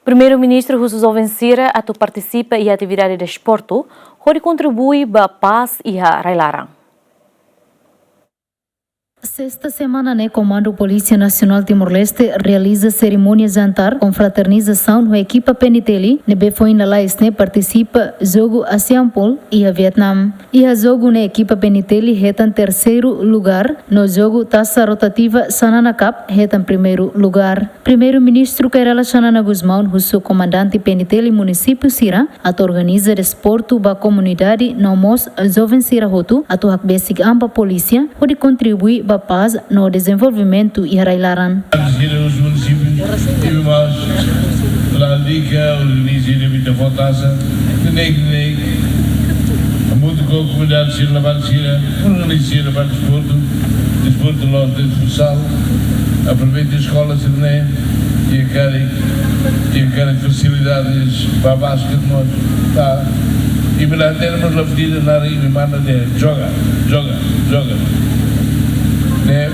Primeiru Ministru husu joven sira atau partisipa e atividade de desportu, hodi kontribui ba paz e laran. Sexta semana, Comando Polícia Nacional Timor-Leste realiza cerimônia jantar com fraternização na equipa peniteli, nebe foi na laisne participa jogo Asiampol e a Vietnam. E a jogo na equipa peniteli retan terceiro lugar, no jogo taça rotativa Sanana Cup retan primeiro lugar. Primeiro Ministro Kairala Sanana Guzmão, husu comandante peniteli município Sira, ato organiza desportu ba comunidade nomos joven sira hotu, ato hak basic amba polícia, onde contribui ba paz no desenvolvimento e laran. Os municípios tivemos lá dica, organiza a votação, muito com a comunidade de Sira, organiza para desporto logo de futsal, aproveita a escola e querem facilidades para a basquete nós, tá? E me lá temos a pedida na rima, manda de joga. Né?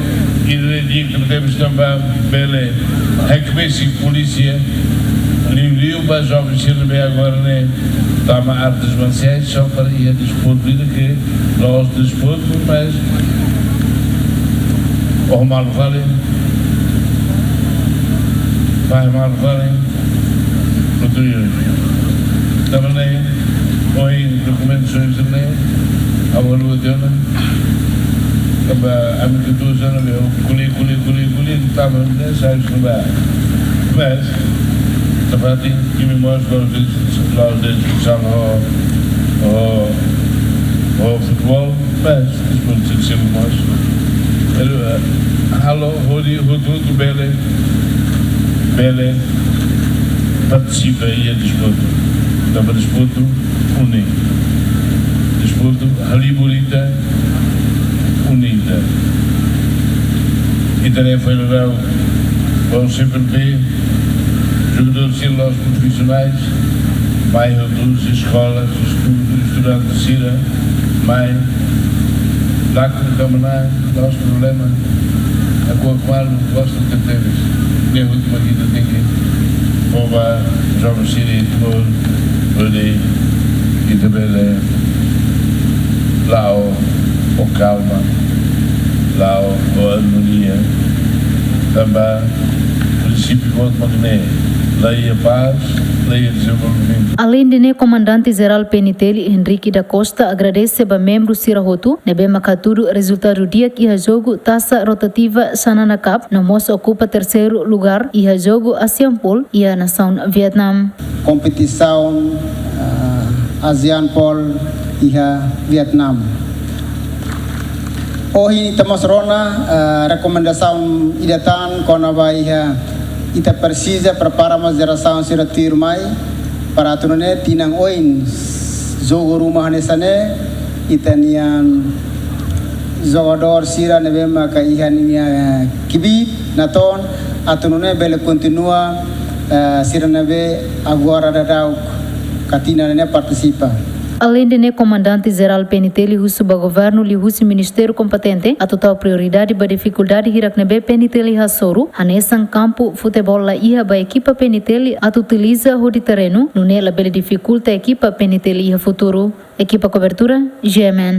E dia que temos também a cabeça polícia livre para jovens que não agora né está uma artes marciais só para ir a desporto que nós desporto mas o mal valem vai mal valem no trio também hoje documentações também a valor a minha tudo já não viu, colhi, estava nessa área mas seperti kami mostra os dedos ao futebol, mas depois de ser mostra halo hodi bele partisipa e desportu dapat desportu unik desportu haliburita unida e também foi legal ao CPP jogadores e os profissionais bairro dos escolas estudantes de sira mãe lá com o camarada nosso problema a qual gosto de ter nem última vida tem que roubar jovens sira e por aí e também lá o calma, lá o harmonia, também o princípio de magné, lá a paz, lá o desenvolvimento. Além de comandante-geral peniteli Henrique da Costa agradece a membro Sira Hotu, nebe makaturu resultado dia que a jogo taça rotativa Sanana Cup, no moço ocupa terceiro lugar e a jogo Asiampol e a nação Vietnam. Competição Asiampol e a Vietnam. Hoje estamos rona recomendação idatan kona iha ita precisa preparamos geração sira tirmai para tunane tinang oin jogo rumah nesane itanian jogador sira nebe maka iha nia kibi naton atunune bele continua sira nebe agora dadau katina ne partisipa. Além de comandante-geral peniteli husu ba governo li husu ministério competente, a total prioridade ba dificuldade hirak nebe peniteli hasoru, hanesan campo futebol la iha ba equipa peniteli at utiliza hodi terreno, nune la bele dificulta equipa peniteli iha futuro. Equipa cobertura, GMN.